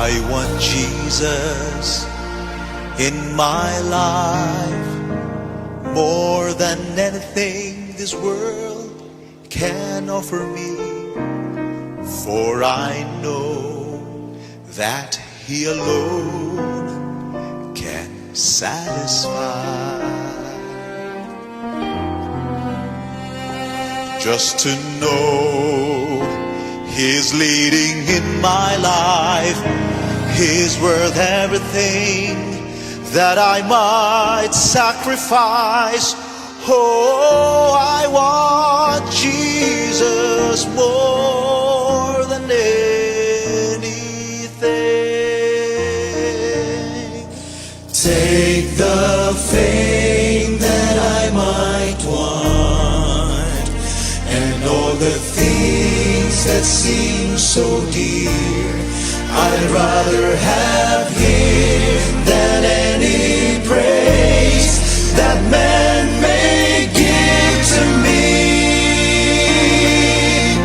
I want Jesus in my life more than anything this world can offer me, for I know that He alone can satisfy. Just to know He's leading in my life is worth everything that I might sacrifice. Oh, I want Jesus more than anything. Take the fame that I might want, and all the things that seem so dear. I'd rather have Him than any praise that man may give to me.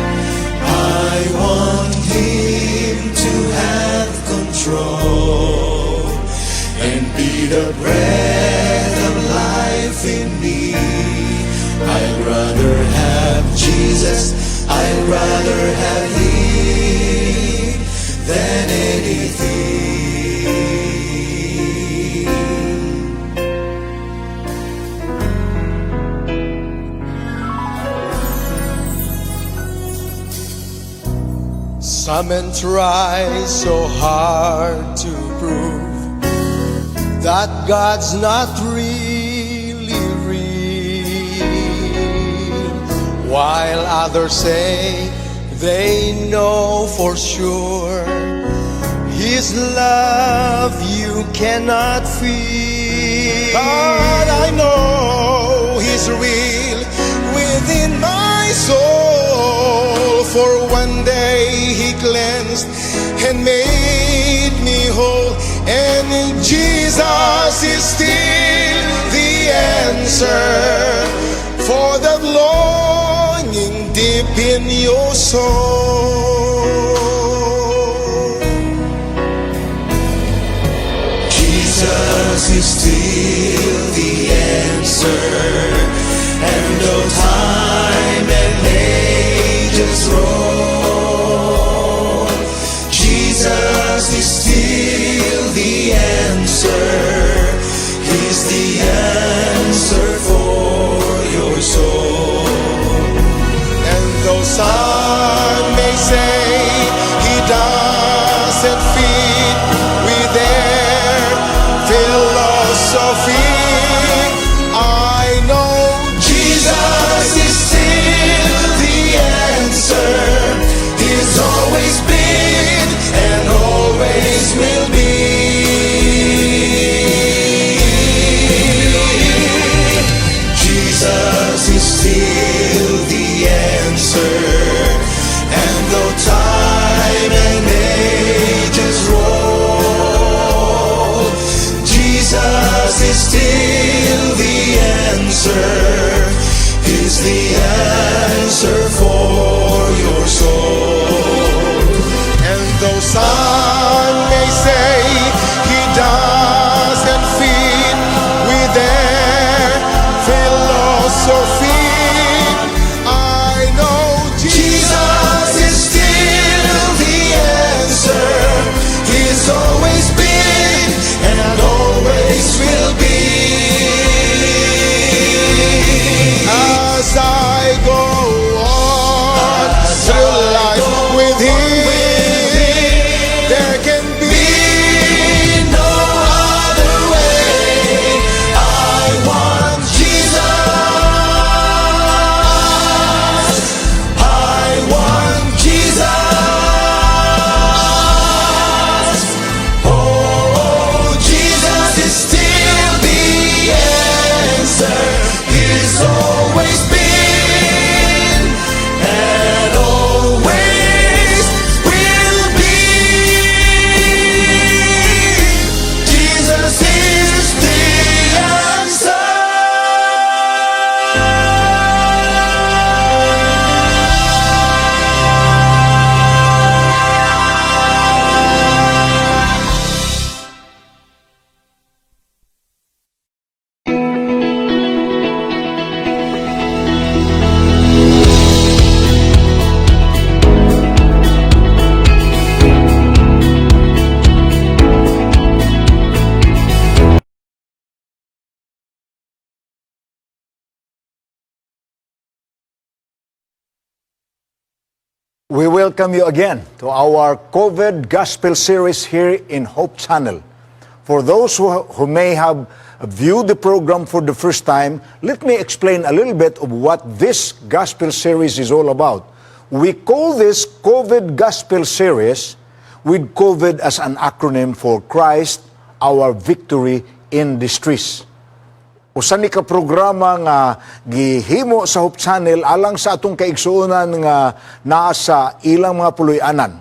I want Him to have control and be the breath of life in me. I'd rather have Jesus, I'd rather have Him than anything. Some men try so hard to prove that God's not really real, while others say they know for sure His love you cannot feel. But I know He's real within my soul, for one day He cleansed and made me whole, and Jesus is still the answer for that longing deep in your soul. Jesus is still the answer, and though time and ages roll, Jesus is still the answer. He's the answer for your soul. And though some may say He doesn't fit with their philosophy, I know Jesus We welcome you again to our COVID Gospel series here in Hope Channel. For those who may have viewed the program for the first time, let me explain a little bit of what this Gospel series is all about. We call this COVID Gospel series with COVID as an acronym for Christ, our victory in distress. Usa ni ka programa nga gihimo sa Hope Channel alang sa atong kaigsuonan nga naa sa ilang mga puloy-anan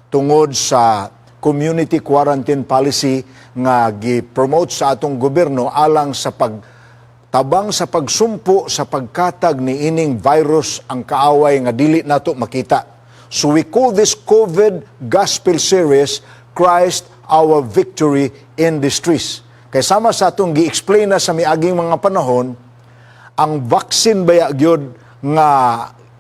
tungod sa community quarantine policy nga gi-promote sa atong gobyerno alang sa pagtabang sa pagsumpo sa pagkatag ni ining virus ang kaaway nga dili nato makita. So we call this COVID Gospel series Christ, our victory in distress. Kay sama sa atong gi-explain na sa miaging mga panahon, ang vaccine baya gyud nga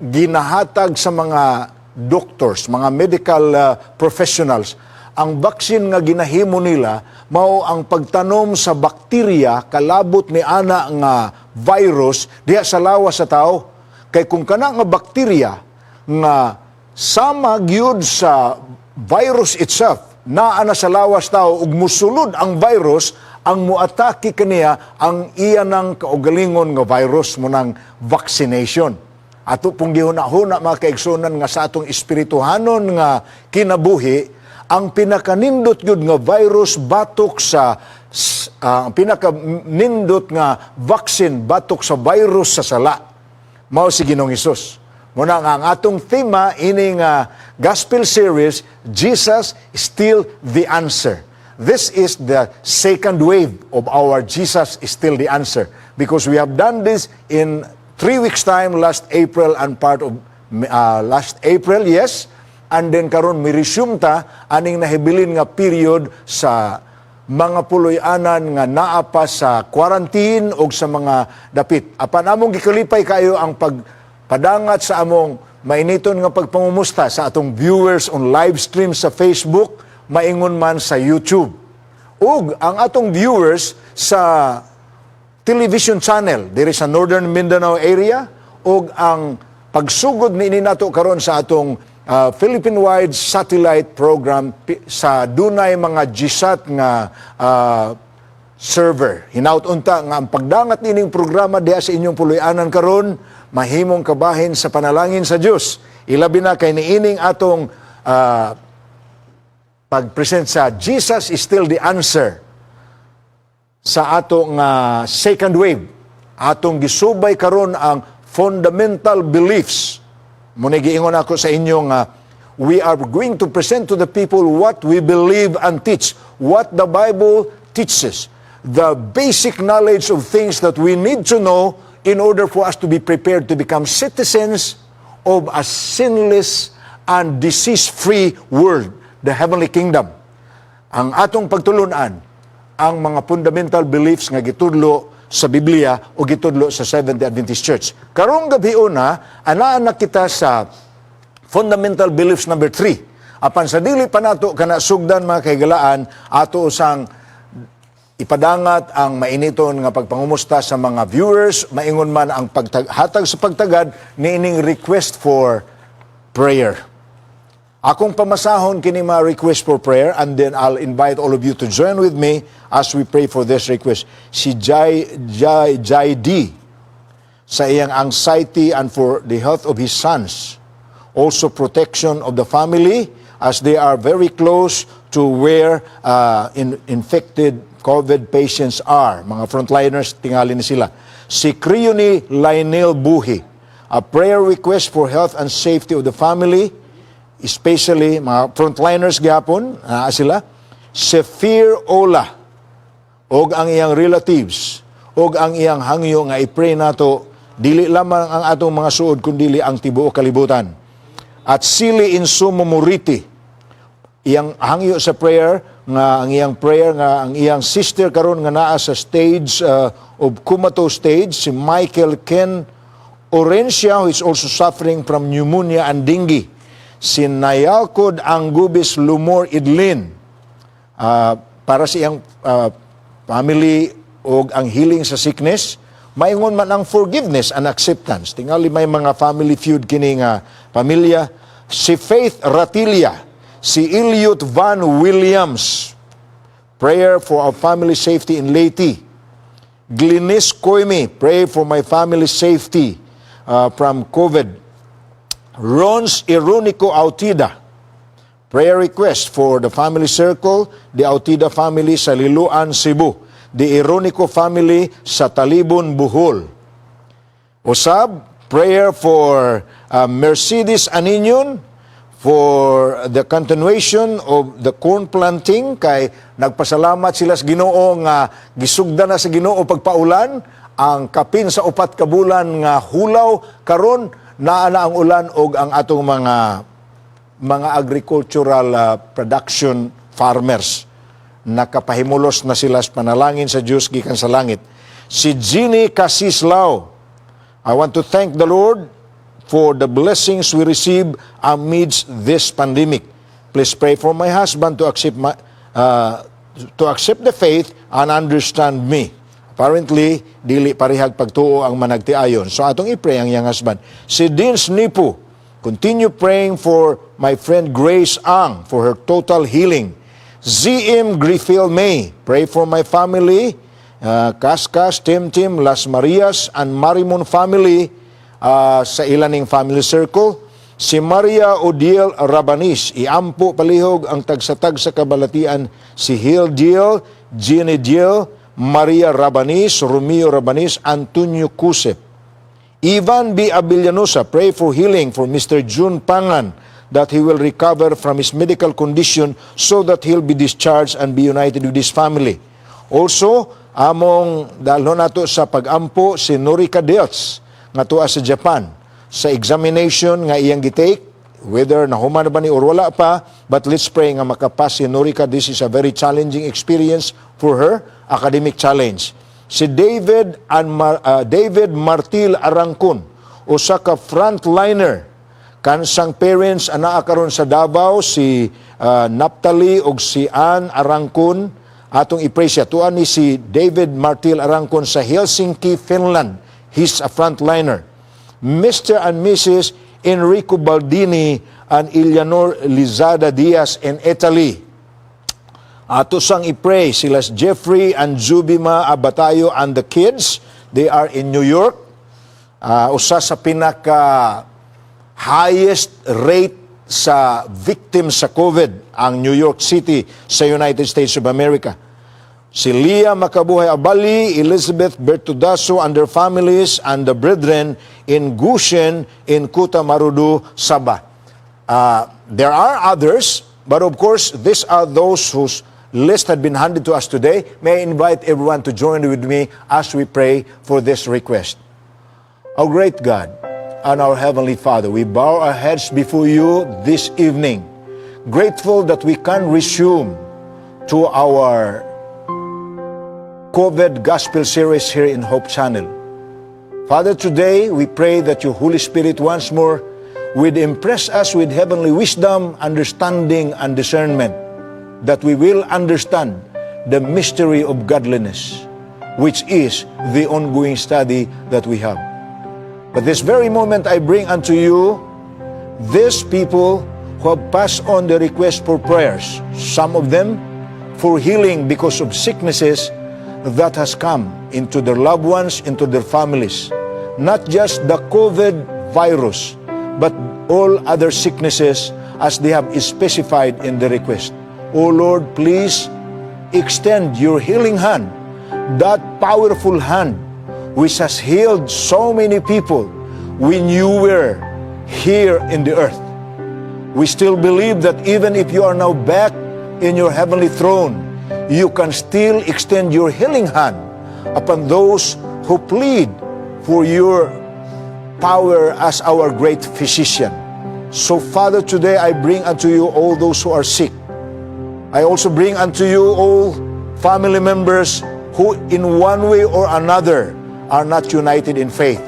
ginahatag sa mga doctors, mga medical professionals, ang vaccine nga ginahimo nila mao ang pagtanom sa bakterya kalabot ni ana nga virus diha sa lawas sa tao. Kay kung kana nga bakterya nga sama gyud sa virus itself naa na sa lawas tao ug musulod ang virus, ang muatake kaniya ang iya ng kaugalingon nga virus mo ng vaccination. Ato pong gihuna-huna mga kaigsunan nga sa atong espirituhanon nga kinabuhi, ang pinakanindot yun nga virus batok sa pinakanindot nga vaccine batok sa virus sa sala. Mao si Ginoong Hesus. Muna nga ang atong tema ining gospel series, Jesus is still the answer. This is the second wave of our Jesus is still the answer. Because we have done this in 3 weeks' time, last April and part of last April, yes. And then karon mi resume ta aning nahibilin nga period sa mga puloy-anan nga naa pa sa quarantine o sa mga dapit. Apan among gikalipay kayo ang pagpadangat sa among mainiton nga pagpangumusta sa atong viewers on live stream sa Facebook, maingon man sa YouTube. Ug ang atong viewers sa television channel diri sa Northern Mindanao area ug ang pagsugod ni nato karon sa atong Philippine-wide satellite program sa dunay mga GSAT nga server. Hinaut-unta nga ang pagdangat nining programa diha sa inyong puloy-anan karon mahimong kabahin sa panalangin sa Dios. Ilabi na kay niining atong pag-present sa Jesus is still the answer sa atong second wave. Atong gisubay karon ang fundamental beliefs. Muna giingon ako sa inyo nga we are going to present to the people what we believe and teach, what the Bible teaches, the basic knowledge of things that we need to know in order for us to be prepared to become citizens of a sinless and disease-free world, the heavenly kingdom. Ang atong pagtulunan, ang mga fundamental beliefs nga gitudlo sa Biblia o gitudlo sa Seventh-day Adventist Church. Karong gabi una, anaan na kita sa fundamental beliefs number 3. Apan sa dili pa nato kana sugdan mga kahigalaan, ato usang ipadangat ang mainiton nga pagpangumusta sa mga viewers, maingon man ang hatag sa pagtagad niining request for prayer. Akong pamasahon kini mga request for prayer and then I'll invite all of you to join with me as we pray for this request. Si Jai D sa iyang anxiety and for the health of his sons. Also protection of the family as they are very close to where infected COVID patients are. Mga frontliners, tingali ni sila. Si Creony Lionel Buhi, a prayer request for health and safety of the family, especially mga frontliners gyapon, sila. Si Fear Ola, og ang iyang relatives, og ang iyang hangyo nga i-pray nato, dili lamang ang atong mga suod, kundi ang tibuok kalibutan. At Sili Insumo Muriti, iyang hangyo sa prayer, nga ang iyang prayer, nga ang iyang sister karon nga naa sa stage of comatose stage, si Michael Ken Orencia, who is also suffering from pneumonia and dengue. Si Nayalcod Anggubis Lumor Idlin, para sa iyang family o ang healing sa sickness, maingon man ang forgiveness and acceptance. Tingali may mga family feud kini nga pamilya. Si Faith Ratilla, si Eliot Van Williams, prayer for our family safety in Leyte. Glynis Koime, pray for my family safety from COVID. Rons Ironico Autida, prayer request for the family circle, the Autida family sa Liloan, Cebu, the Ironico family sa Talibon, Bohol. Usab, prayer for Mercedes Aninyon for the continuation of the corn planting, kay nagpasalamat sila sa Ginoo nga gisugda na sa Ginoo pagpaulan ang kapin sa 4 ka bulan nga hulaw karon naa na ang ulan og ang atong mga agricultural production farmers nakapahimulos na sila sa panalangin sa Dios gikan sa langit. Si Jeannie Casislao, I want to thank the Lord for the blessings we receive amidst this pandemic. Please pray for my husband to accept the faith and understand me. Apparently, dili parihag pagtuo ang managtiayon. So atong i-pray ang iyang husband. Si Dins Nipu, continue praying for my friend Grace Ang for her total healing. ZM Griffil May, pray for my family, Kaskas, Tim, Las Marias, and Marimon family, sa ilaning family circle. Si Maria Odiel Rabanis, iampo palihog ang tagsatag sa kabalatian. Si Hil Diel, Jenny Diel, Maria Rabanis, Romeo Rabanis, Antonio Kusep. Ivan B. Abellanosa, pray for healing for Mr. June Pangan, that he will recover from his medical condition so that he'll be discharged and be united with his family. Also, among dalhon nato sa pagampo si Norika Delts, nga tuwa sa Japan, sa examination nga iyang gitake, whether nahuman na ba ni or wala pa, but let's pray nga makapas si Norika. This is a very challenging experience for her, academic challenge. Si David Martil Arangkon, usa ka frontliner, kansang parents anaa karon sa Davao, si Naptali og si Ann Arangkon, atong i-pray siya. Tuan ni si David Martil Arangkon sa Helsinki, Finland. He's a frontliner. Mr. and Mrs. Enrico Baldini and Eleanor Lizada Diaz in Italy. Ato sang i-pray sila Jeffrey and Zubima Abatayo and the kids. They are in New York. Usa sa pinaka highest rate sa victims sa COVID ang New York City sa United States of America. Si Leah Makabuhay Abali, Elizabeth Bertudaso and their families and the brethren in Gushen in Kuta Marudu, Sabah. There are others, but of course, these are those whose list had been handed to us today. May I invite everyone to join with me as we pray for this request. Our great God and our Heavenly Father, we bow our heads before you this evening, grateful that we can resume to our COVID Gospel Series here in Hope Channel. Father, today we pray that your Holy Spirit once more would impress us with heavenly wisdom, understanding, and discernment, that we will understand the mystery of godliness, which is the ongoing study that we have. But this very moment I bring unto you these people who have passed on the request for prayers, some of them for healing because of sicknesses that has come into their loved ones, into their families. Not just the COVID virus, but all other sicknesses as they have specified in the request. O Lord, please extend your healing hand, that powerful hand which has healed so many people when you were here in the earth. We still believe that even if you are now back in your heavenly throne, you can still extend your healing hand upon those who plead for your power as our great physician. So, Father, today I bring unto you all those who are sick. I also bring unto you all family members who in one way or another are not united in faith.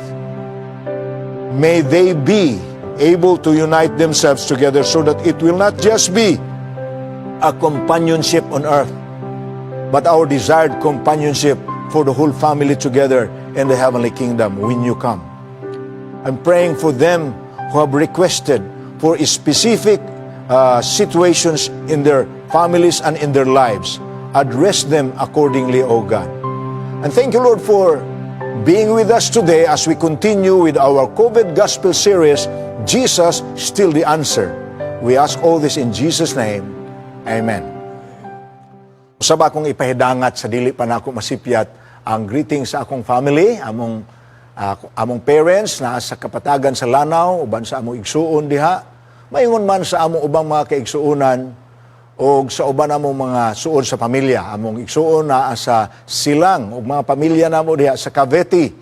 May they be able to unite themselves together so that it will not just be a companionship on earth, but our desired companionship for the whole family together in the heavenly kingdom when you come. I'm praying for them who have requested for specific situations in their families and in their lives. Address them accordingly, O God. And thank you, Lord, for being with us today as we continue with our COVID Gospel series, Jesus, Still the Answer. We ask all this in Jesus' name. Amen. Usab akong ipahidangat sa dili pa nako masipyat ang greetings sa akong family, among parents na sa kapatagan sa Lanao, uban sa among igsuon diha, maingon man sa among ubang mga kaigsuonan, o sa uban among mga suod sa pamilya, among igsuon na sa Silang, o mga pamilya namo diha sa Cavite,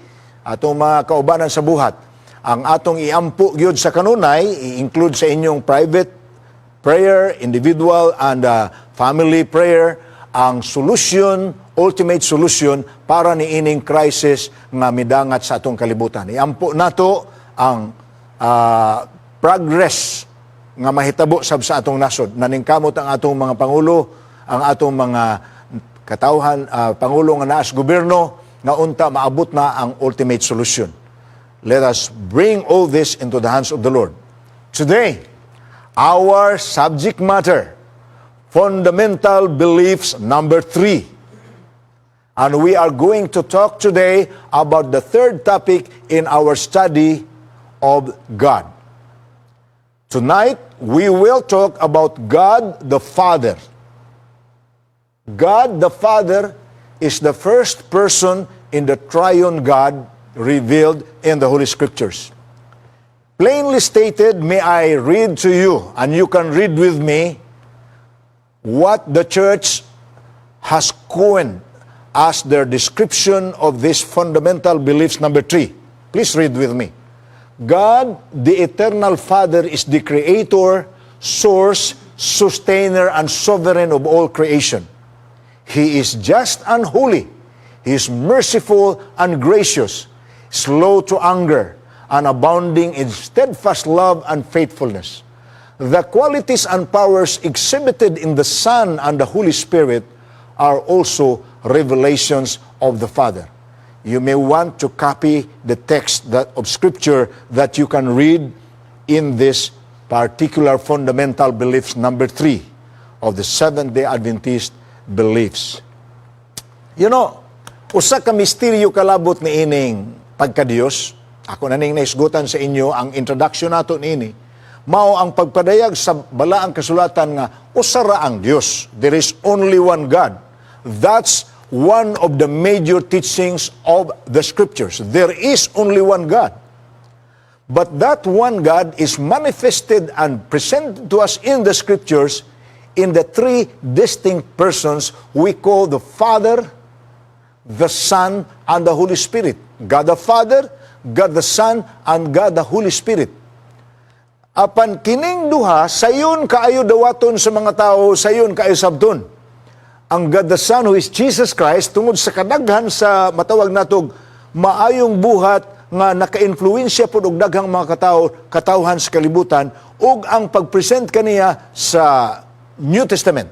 atong mga kaubanan sa buhat. Ang atong iampo gyud sa kanunay, i-include sa inyong private prayer, individual and family prayer, ang solution, ultimate solution para ni ining crisis nga midangat sa atong kalibutan. Iampo nato ang progress nga mahitabo sab sa atong nasod. Naningkamot ang atong mga pangulo, ang atong mga katawhan, pangulo nga naas gobyerno, nga unta maabot na ang ultimate solution. Let us bring all this into the hands of the Lord. Today, our subject matter, fundamental beliefs number 3. And we are going to talk today about the third topic in our study of God. Tonight, we will talk about God the Father. God the Father is the first person in the triune God revealed in the Holy Scriptures. Plainly stated, may I read to you, and you can read with me, what the church has coined as their description of this fundamental beliefs number 3. Please read with me. God, the eternal Father, is the creator, source, sustainer, and sovereign of all creation. He is just and holy. He is merciful and gracious, slow to anger, and abounding in steadfast love and faithfulness. The qualities and powers exhibited in the Son and the Holy Spirit are also revelations of the Father. You may want to copy the text of Scripture that you can read in this particular fundamental beliefs number 3 of the Seventh-day Adventist beliefs. You know, usa ka misteryo kalabot ni ining pagka-Dios. Ako na ning naisgutan sa inyo ang introduction nato niini. Mao ang pagpadayag sa balaang kasulatan nga usara ang Dios. There is only one God. That's one of the major teachings of the Scriptures. There is only one God. But that one God is manifested and presented to us in the Scriptures in the 3 distinct persons we call the Father, the Son, and the Holy Spirit. God the Father, God the Son, and God the Holy Spirit. Apan kining duha, sayon kaayo dawaton sa mga tao, sayon kaayo sabton. Ang God the Son, who is Jesus Christ, tungod sa kadaghan sa matawag natog maayong buhat nga naka-influensya po og daghang mga katawhan sa kalibutan, ug ang pag-present kaniya sa New Testament,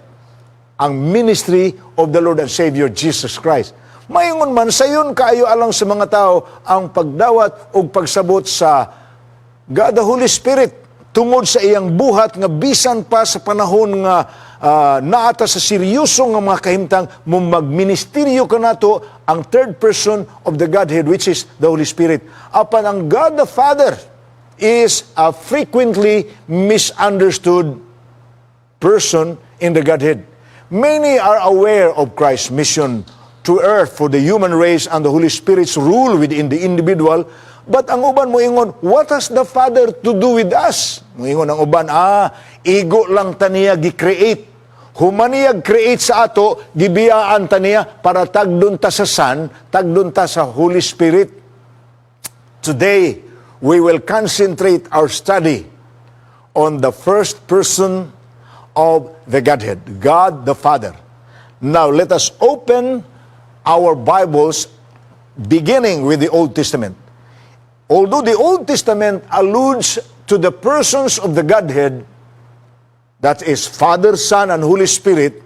ang ministry of the Lord and Savior Jesus Christ. Mayngon man, sayon kaayo alang sa mga tao ang pagdawat o pagsabot sa God the Holy Spirit tungod sa iyang buhat nga bisan pa sa panahon nga naata sa seryoso nga mga kahimtang mo magministeryo ka nato ang third person of the Godhead, which is the Holy Spirit. Apan ang God the Father is a frequently misunderstood person in the Godhead. Many are aware of Christ's mission to earth for the human race and the Holy Spirit's rule within the individual. But ang uban mo ingon, what has the Father to do with us? Mo ingon ang uban, igo lang taniya gi-create. Humaniyag create sa ato, gibiyaan taniya para tagdun ta sa Son, tagdun ta sa Holy Spirit. Today, we will concentrate our study on the first person of the Godhead, God the Father. Now, let us open our Bibles beginning with the Old Testament. Although the Old Testament alludes to the persons of the Godhead, that is Father, Son, and Holy Spirit,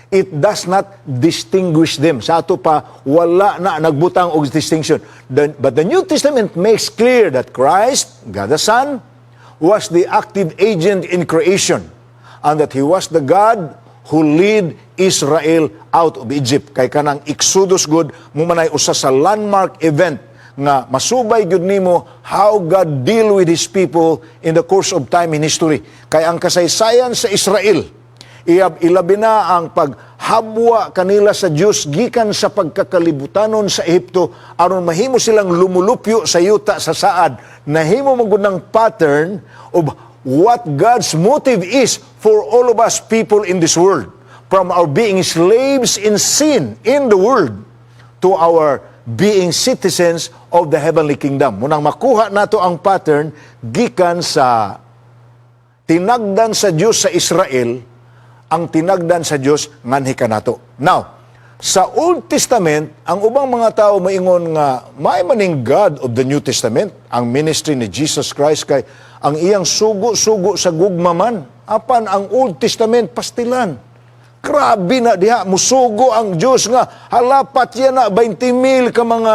it does not distinguish them. Sa ato pa, wala na nagbutang og distinction. But the New Testament makes clear that Christ, God the Son, was the active agent in creation, and that He was the God who lead Israel out of Egypt. Kay kanang Exodus good, mumanay usa sa landmark event nga masubay gyud nimo how God deal with His people in the course of time in history. Kay ang kasaysayan sa Israel, ilabi na ang paghabwa kanila sa Dios gikan sa pagkakalibutanon sa Ehipto aron mahimo silang lumulupyo sa yuta sa saad. Nahimo magud ng pattern of what God's motive is for all of us people in this world, from our being slaves in sin in the world to our being citizens of the heavenly kingdom. Munang makuha nato ang pattern gikan sa tinagdan sa Dios sa Israel, ang tinagdan sa Dios nganhi kanato. Now, sa Old Testament, ang ubang mga tao maingon nga may maning God of the New Testament, ang ministry ni Jesus Christ kay ang iyang sugo-sugo sa gugmaman. Apan ang Old Testament pastilan. Grabe na diha, musugo ang Diyos nga, halapat yan na 20,000 ka mga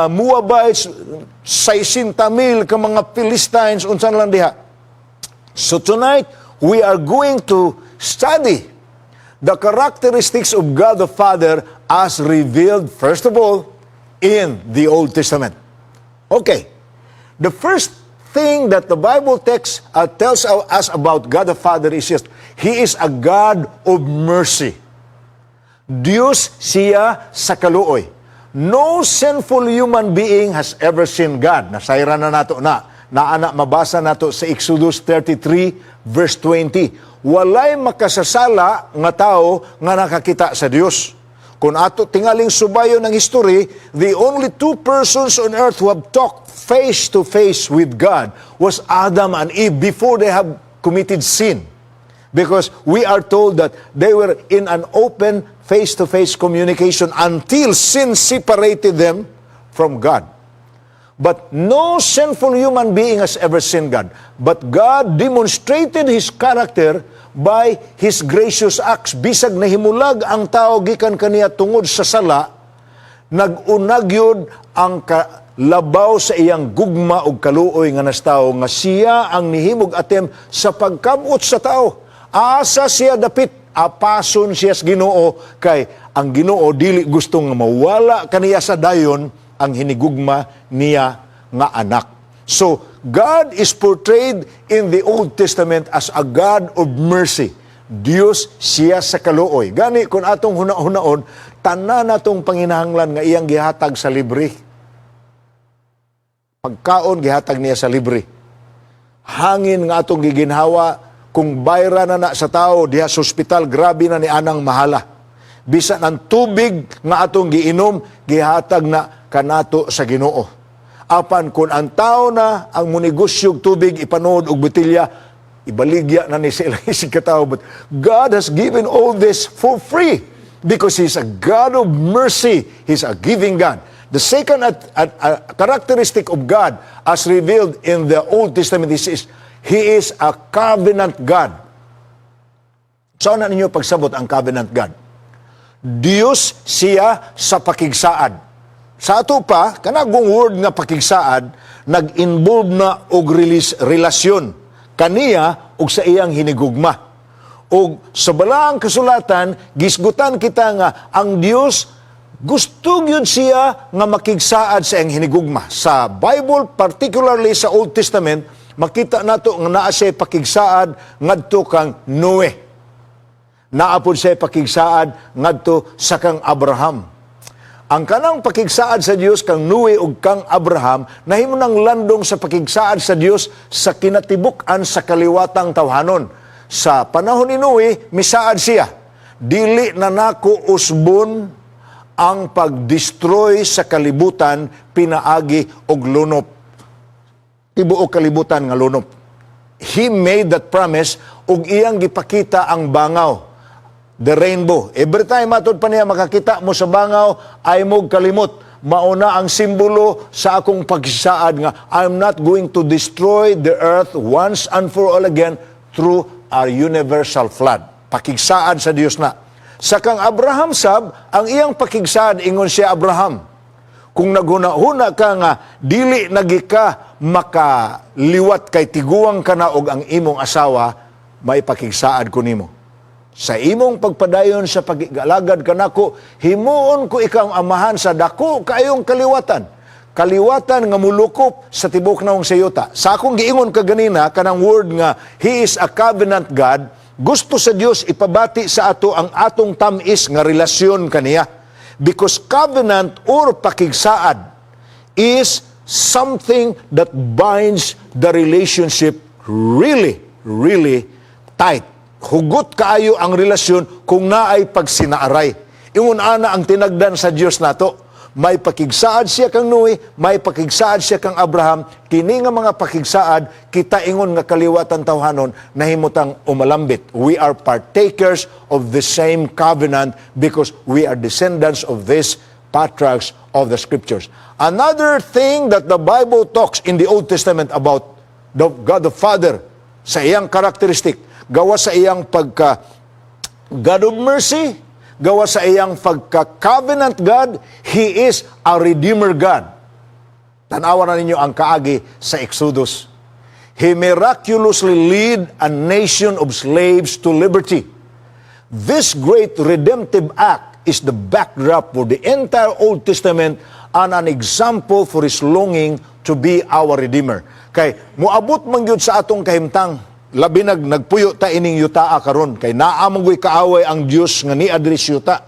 Moabites, 60,000 ka mga Philistines, unsan lang diha. So tonight, we are going to study the characteristics of God the Father as revealed, first of all, in the Old Testament. Okay, the first thing that the Bible text tells us about God the Father is just, He is a God of mercy. Diyos siya sa kaluoy. No sinful human being has ever seen God. Nasayra na nato na mabasa nato sa Exodus 33 verse 20. Walay makasasala nga tao nga nakakita sa Dios. Kung ato tingaling subayo ng history, the only two persons on earth who have talked face to face with God was Adam and Eve before they have committed sin. Because we are told that they were in an open face-to-face communication until sin separated them from God. But no sinful human being has ever seen God. But God demonstrated His character by His gracious acts. Bisag nahimulag ang tao gikan kaniya tungod sa sala, nag-unag yun ang labaw sa iyang gugma o kaluoy nga nas tao nga siya ang nihimog atem sa pagkamot sa tao. Asa siya dapit, apason siya sa Ginoo, kay ang Ginoo dili gustong mawala kaniya sa dayon ang hinigugma niya nga anak. So, God is portrayed in the Old Testament as a God of mercy. Dios siya sa kaluoy. Gani, kung atong huna-hunaon, tanan natong panginahanglan nga iyang gihatag sa libre. Pagkaon, gihatag niya sa libre. Hangin nga atong giginhawa, kung bayra na sa tao, diha sa ospital, grabe na ni anang mahala. Bisa ng tubig nga atong giinom, gihatag na kanato sa Ginoo. Apan kung ang tao na ang munigosyog tubig ipanood og botelya, ibaligya na ni sila isig katao. But God has given all this for free because He's a God of mercy. He's a giving God. The second characteristic of God as revealed in the Old Testament is He is a covenant God. Saan na ninyo pagsabot ang covenant God? Diyos siya sa pakigsaad. Sa ato pa, kanagong word nga pakigsaad, nag-involve na og relasyon kaniya og sa iyang hinigugma. Og sa balaang kasulatan, gisgutan kita nga ang Dios gusto yun siya nga makigsaad sa iyang hinigugma. Sa Bible, particularly sa Old Testament, makita nato nga naa siya pakigsaad ngadto kang Noe. Naapod siya pakigsaad ngadto sa kang Abraham. Ang kanang pakigsaad sa Dios kang Noe ug kang Abraham nahimo nang landong sa pakigsaad sa Dios sa kinatibuk-an sa kaliwatang tawhanon. Sa panahon ni Noe, misaad siya, dili na nako usbon ang pag-destroy sa kalibutan pinaagi og lunop. Tibuok kalibutan nga lunop. He made that promise ug iyang gipakita ang bangaw, the rainbow. Every time matod pa niya makakita mo sa bangaw, ay mo kalimot. Mauna ang simbolo sa akong pagsaad nga I'm not going to destroy the earth once and for all again through our universal flood. Pakigsaad sa Dios na. Sa kang Abraham sab, ang iyang pakigsaad ingon siya Abraham, Kung naghuna-huna ka nga, dili nagi ka makaliwat kay tiguang ka na og ang imong asawa, may pakigsaad ko nimo. Sa imong pagpadayon sa pagigalagad kanako, himuon ko ikaw ang amahan sa dako kaayong kaliwatan. Kaliwatan nga mulukop sa tibok naong sayuta. Sa akong giingon kaganina, kanang word nga, He is a covenant God, gusto sa Dios ipabati sa ato ang atong tamis nga relasyon kaniya. Because covenant or pakigsaad is something that binds the relationship really, really tight. Hugot kaayo ang relasyon kung naay pagsinaaray. Ingon ana ang tinagdan sa Dios nato. May pakigsaad siya kang Noe, may pakigsaad siya kang Abraham. Kini nga mga pakigsaad, kita ingon nga kaliwatan tawhanon, nahimutang umalambit. We are partakers of the same covenant because we are descendants of these patriarchs of the Scriptures. Another thing that the Bible talks in the Old Testament about the God the Father, sa iyang karakteristik, gawa sa iyang pagka God of mercy, gawa sa iyang pagka-covenant God, He is a Redeemer God. Tanawan na ninyo ang kaagi sa Exodus. He miraculously lead a nation of slaves to liberty. This great redemptive act is the backdrop for the entire Old Testament and an example for His longing to be our Redeemer. Kay muabot man gyud sa atong kahimtang, labi nagpuyo ta ining yutaa karon kay naamanggoy kaaway ang Dios nga ni adres yuta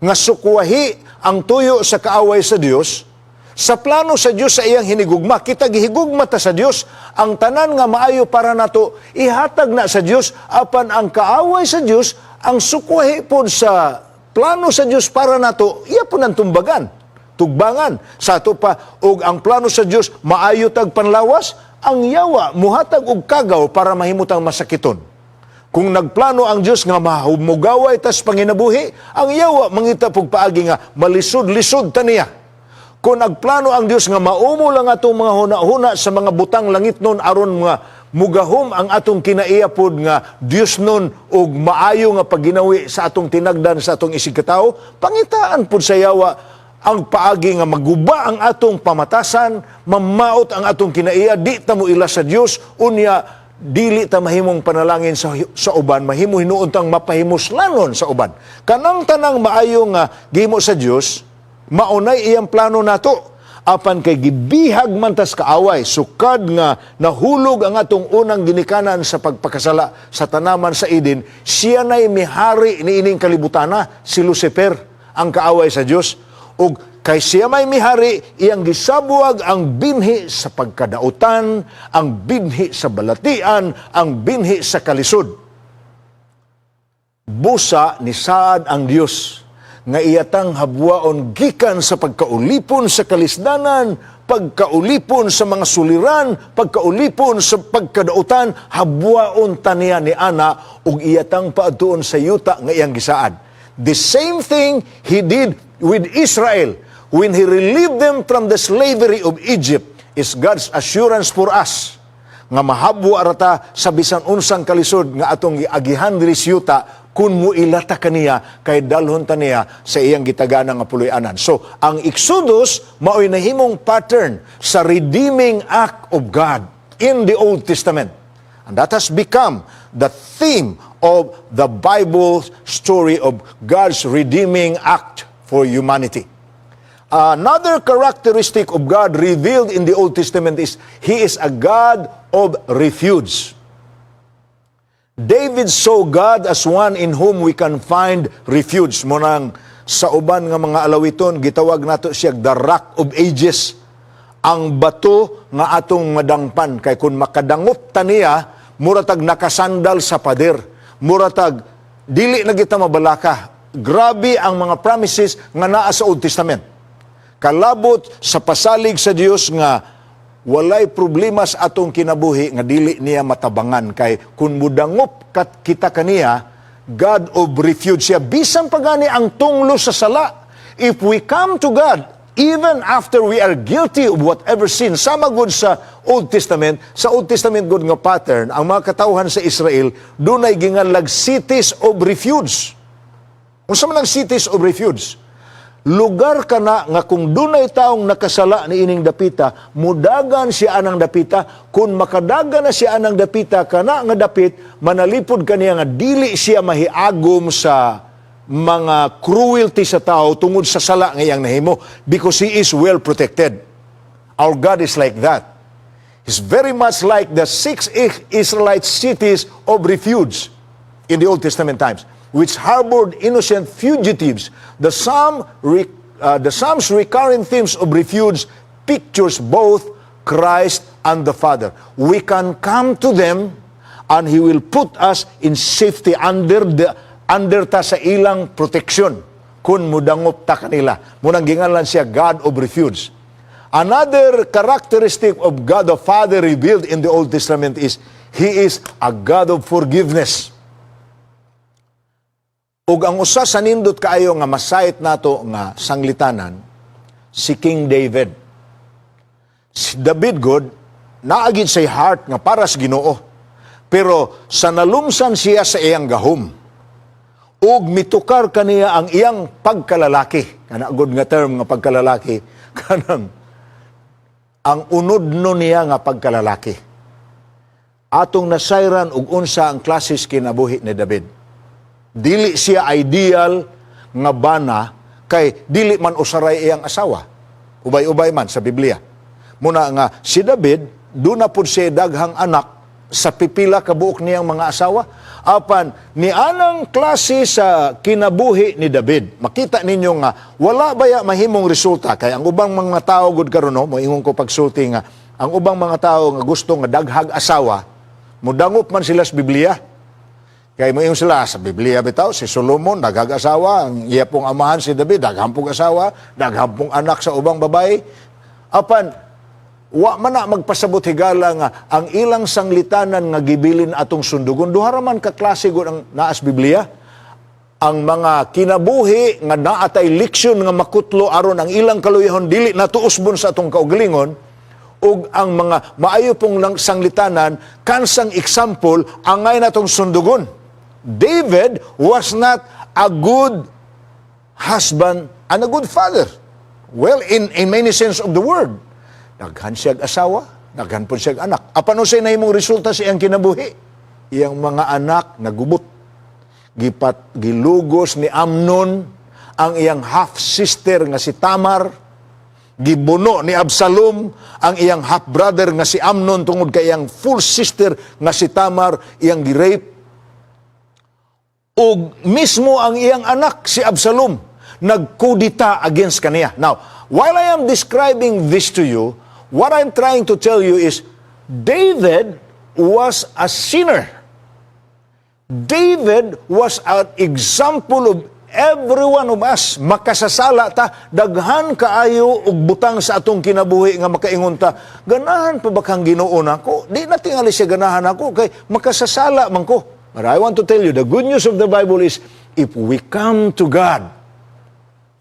nga sukwahi ang tuyo sa kaaway sa Dios sa plano sa Dios sa iyang hinigugma. Kita gihigugma ta sa Dios ang tanan nga maayo para nato ihatag na sa Dios, apan ang kaaway sa Dios ang sukwahi pod sa plano sa Dios para nato iya po nang tumbagan tugbangan sa ato pa og ang plano sa Dios maayo tag panlawas, ang yawa muhatag og kagaw para mahimutang masakiton. Kung nagplano ang Dios nga mahumugaway tas panginabuhi, ang yawa mangita pug paagi nga malisod-lisod ta niya. Kung nagplano ang Dios nga maumo lang atong mga huna-huna sa mga butang langit nun aron mga mugahom ang atong kinaiapod nga Dios nun og maayo nga pagginawi sa atong tinagdan sa atong isig katao, pangitaan pud sa yawa ang paagi nga maguba ang atong pamatasan, mamaot ang atong kinaiya, di ta mo ila sa Dios, unya dili ta mahimong panalangin sa uban, mahimo hinuontang mapahimuslanon sa uban. Kanang tanang maayo nga gihimo sa Dios, maunay iyang plano nato. Apan kay gibihag man tas kaaway, sukad nga nahulog ang atong unang ginikanan sa pagpakasala sa tanaman sa Eden, siya na'y mihari ni ining kalibutana, si Lucifer, ang kaaway sa Dios. O kay siya may mihari, iyang gisabuag ang binhi sa pagkadautan, ang binhi sa balatian, ang binhi sa kalisod. Busa ni saad ang Dios nga iyatang habwaon gikan sa pagkaulipon sa kalisdanan, pagkaulipon sa mga suliran, pagkaulipon sa pagkadautan, habwaon taniya ni ana ug iyatang paadtuon sa yuta nga iyang gisaad. The same thing He did with Israel when He relieved them from the slavery of Egypt is God's assurance for us nga mahabwa rata sa bisan unsang kalisod nga atong giagihan diri sa yuta kun muilata kaniya kay dalhon ta niya sa iyang gitagana nga puloy-anan. So ang Exodus mao'y nahimong pattern sa redeeming act of God in the Old Testament, and that has become the theme of the Bible story of God's redeeming act for humanity. Another characteristic of God revealed in the Old Testament is He is a God of refuge. David saw God as one in whom we can find refuge. Munang sa uban nga mga alawiton, gitawag nato siya the Rock of Ages. Ang bato nga atong madangpan. Kay kung makadangot taniya, muratag nakasandal sa pader. Muratag, dili na kita mabalaka. Grabe ang mga promises nga naa sa Old Testament. Kalabot sa pasalig sa Dios nga walay problema sa atong kinabuhi nga dili niya matabangan. Kay kung mudangop kita kaniya, God of refuge siya. Bisan pagani ang tunglo sa sala. If we come to God, even after we are guilty of whatever sin, sama good sa Old Testament good nga pattern, ang mga katawhan sa Israel, dunay ginganlag cities of refuge. Unsa man ang cities of refuge? lugar ka na nga kung dunay taong nakasala ni ining dapita, mudagan siya anang dapita. Kung makadagan na siya anang dapita, kana nga dapit, manalipod kaniya nga dili siya mahiagom sa mga cruelty sa tao tungod sa sala nga iyang nahimo, because he is well protected. Our God is like that. He's very much like the 6 Israelite cities of refuge in the Old Testament times, which harbored innocent fugitives. The Psalm's recurring themes of refuge pictures both Christ and the Father. We can come to them and He will put us in safety under ta sa ilang protection kung mudangop ta kanila. Munang gingalan siya God of refuge. Another characteristic of God the Father revealed in the Old Testament is He is a God of forgiveness. Ug ang usa sa nindot kaayo nga masayit nato nga sanglitanan, si King David. Si David God, naagid say heart nga para sa Ginoo. Pero sa nalumsan siya sa iyang gahom, ug mitukar kaniya ang iyang pagkalalaki. Kana good nga term nga pagkalalaki, kanang ang unod no niya nga pagkalalaki. Atong nasayran ug unsa ang klasis kinabuhi ni David. Dili siya ideal nga bana kay dili man usaray iyang asawa. Ubay-ubay man sa Biblia. Muna nga si David, doon na po siya daghang anak sa pipila kabuok niyang mga asawa. Apan, ni anang klase sa kinabuhi ni David, makita ninyo nga, wala baya mahimong resulta. Kaya ang ubang mga tao, good karon no, moingon ko pagsulti nga, ang ubang mga tao nga gusto nga daghag asawa, mudangop man sila sa Biblia. Kaya moingon sila sa Biblia bitaw, si Solomon, daghag asawa, ang iya pong amahan si David, daghang pong asawa, daghang pong anak sa ubang babae. Apan, wa man na magpasabot higala nga ang ilang sanglitanan nga gibilin atong sundugon duha man ka klase gud ang naas Biblia. Ang mga kinabuhi nga naatay leksyon nga makutlo aron ang ilang kaluyahon dili natuusbon sa atong kaugalingon, ug ang mga maayo pong sanglitanan kansang example angay natong sundugon. David was not a good husband and a good father. Well, in many sense of the word. Daghan siyang asawa, daghan po siyang anak. Apano siya na imong resulta sa iyang kinabuhi? Iyang mga anak nagubot. Gilugos ni Amnon ang iyang half-sister nga si Tamar. Gibuno ni Absalom ang iyang half-brother nga si Amnon tungod kay iyang full sister nga si Tamar, iyang girape. O mismo ang iyang anak si Absalom nagkudita against kaniya. Now, while I am describing this to you, what I'm trying to tell you is, David was a sinner. David was an example of every one of us. Makasasala ta, daghan kaayo ug butang sa atong kinabuhi nga makaingon ta, ganahan pa ba kang Ginoo nako? Di na tingali siya ganahan ako, kay makasasala man ko. But I want to tell you, the good news of the Bible is, if we come to God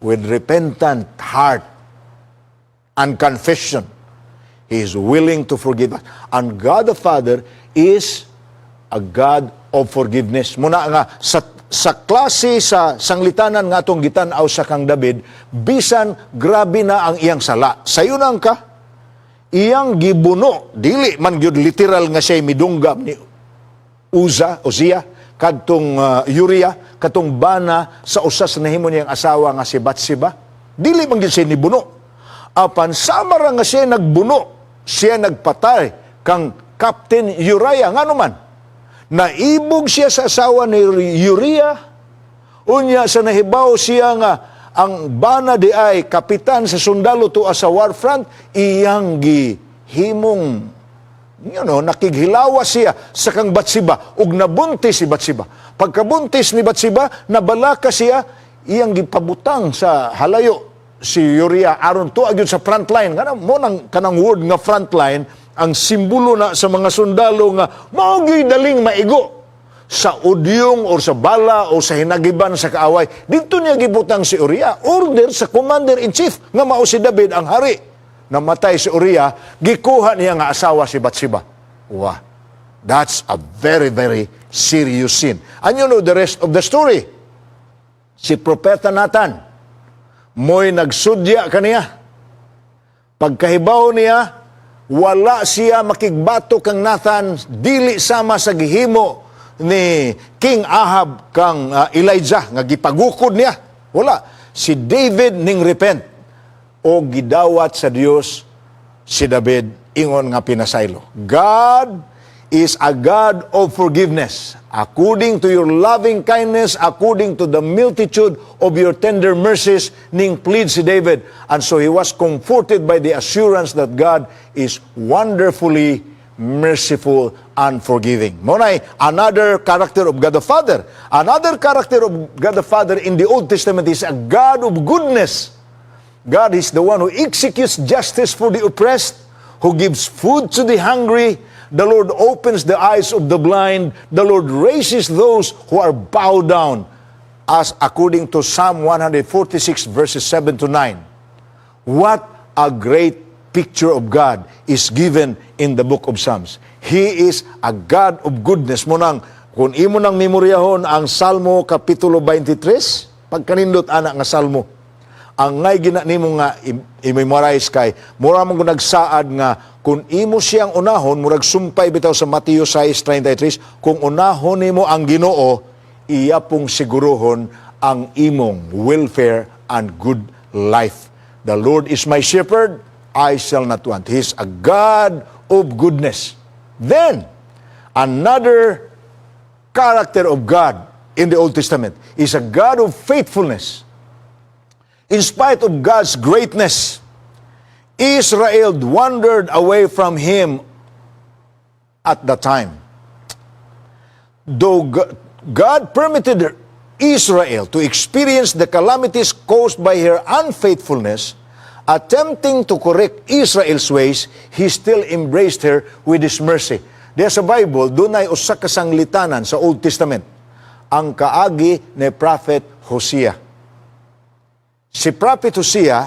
with repentant heart and confession, He is willing to forgive us. And God the Father is a God of forgiveness. Muna nga, sa klase sa sanglitanan nga atong gitan-aw sa kang David, bisan grabe na ang iyang sala. Sayo nang ka, iyang gibuno, dili man gyud literal nga siya midunggam ni Uzziah, kadtong Uriah, katong bana sa usas nahimo niyang asawa nga si Bathsheba. Dili man gyud siya nibuno. Apan samara nga siya nagbuno, siya nagpatay kang Captain Uriah, nga naman, naibog siya sa asawa ni Uriah, unya sa nahibaw siya nga, ang bana di ay kapitan sa sundalo to sa war front, iyang gihimong, nakighilawa siya sa kang Bathsheba, ug nabuntis si Bathsheba. Pagkabuntis ni Bathsheba, nabalaka siya, iyang gipabutang sa halayo, si Uriah aron tuag yun sa frontline. Mo nang kanang word nga frontline, ang simbolo na sa mga sundalo nga mao'y daling maigo sa udyong o sa bala o sa hinagiban sa kaaway. Dito niya gibutang si Uriah. Order sa commander-in-chief nga mao si David ang hari. Namatay si Uriah, gikuha niya nga asawa si Bathsheba. Wow. That's a very, very serious sin. And you know the rest of the story. Si Propeta Nathan, mo'y nagsudya kaniya. Pagkahibaw niya, wala siya makigbato kang Nathan, dili sama sa gihimo ni King Ahab kang Elijah, nga gipagukod niya. Wala. Si David ning repent. O gidawat sa Dios si David, ingon nga pinasaylo. God is a God of forgiveness. According to your loving kindness, according to the multitude of your tender mercies, ning plead si David. And so he was comforted by the assurance that God is wonderfully merciful and forgiving. Monay, another character of God the Father. Another character of God the Father in the Old Testament is a God of goodness. God is the one who executes justice for the oppressed, who gives food to the hungry. The Lord opens the eyes of the blind. The Lord raises those who are bowed down, as according to Psalm 146 verses 7 to 9. What a great picture of God is given in the book of Psalms. He is a God of goodness. Kung imo nang memoryahon ang Salmo Kapitulo 23, pagkanindot anak nga Salmo, ang ngay gina nimo nga i-memorize kay mura man nagsaad nga kung imo siyang unahon murag sumpay bitaw sa Mateo 6:33, kung unahon nimo ang Ginoo, iya pong siguruhon ang imong welfare and good life. The Lord is my shepherd, I shall not want. He is a God of goodness. Then another character of God in the Old Testament is a God of faithfulness. In spite of God's greatness, Israel wandered away from Him at the time. Though God permitted Israel to experience the calamities caused by her unfaithfulness, attempting to correct Israel's ways, He still embraced her with His mercy. Diya sa Bible, doon ay usa ka sanglitanan sa Old Testament, ang kaagi ni Prophet Hosea. Si Prophet Hosea,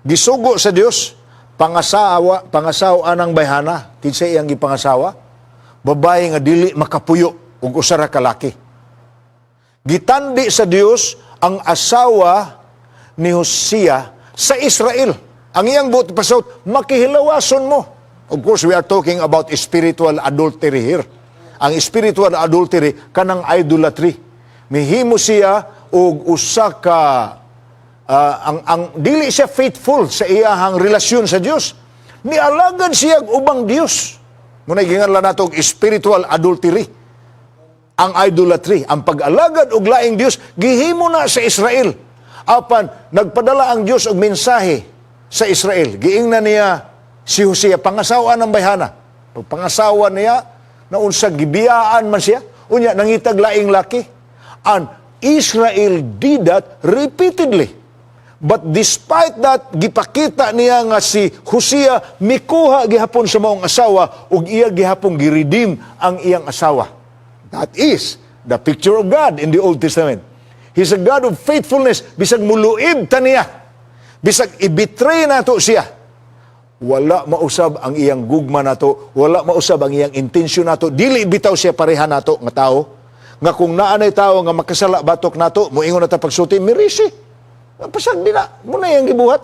gisugo sa Dios, pangasawa ng bayhana, kinsay iyang gipangasawa, babae nga dili makapuyo ug usa ra ka laki. Gitandi sa Dios ang asawa ni Hosea sa Israel. Ang iyang buot pasot, makihilawason mo. Of course, we are talking about spiritual adultery here. Ang spiritual adultery kanang idolatry. Mihimo siya og usa ka ang dili siya faithful sa iyahang relasyon sa Dios. Nialagad siya ubang Dios. Muna ginganlan nato og spiritual adultery. Ang idolatry, ang pag-alagad og laing Dios gihimo na sa Israel. Apan nagpadala ang Dios og mensahe sa Israel. Giingnan niya si Hosea, pangasawa ng bayhana. Pag pangasawa niya, naunsa gibiyaan man siya, unya nangitag laing laki. And Israel did that repeatedly. But despite that, gipakita niya nga si Hosea mikuha gihapon sa maong asawa ug iya gihapon giredeem ang iyang asawa. That is the picture of God in the Old Testament. He's a God of faithfulness. Bisag muluib ta niya, bisag i-betray nato siya, wala mausab ang iyang gugma nato, wala mausab ang iyang intensyon nato, dili bitaw siya pareha nato nga tao. Nga kung naanay tao nga makasala batok nato, moingon na ta pagsulti, mirisi. Pasag di na, muna yung gibuhat,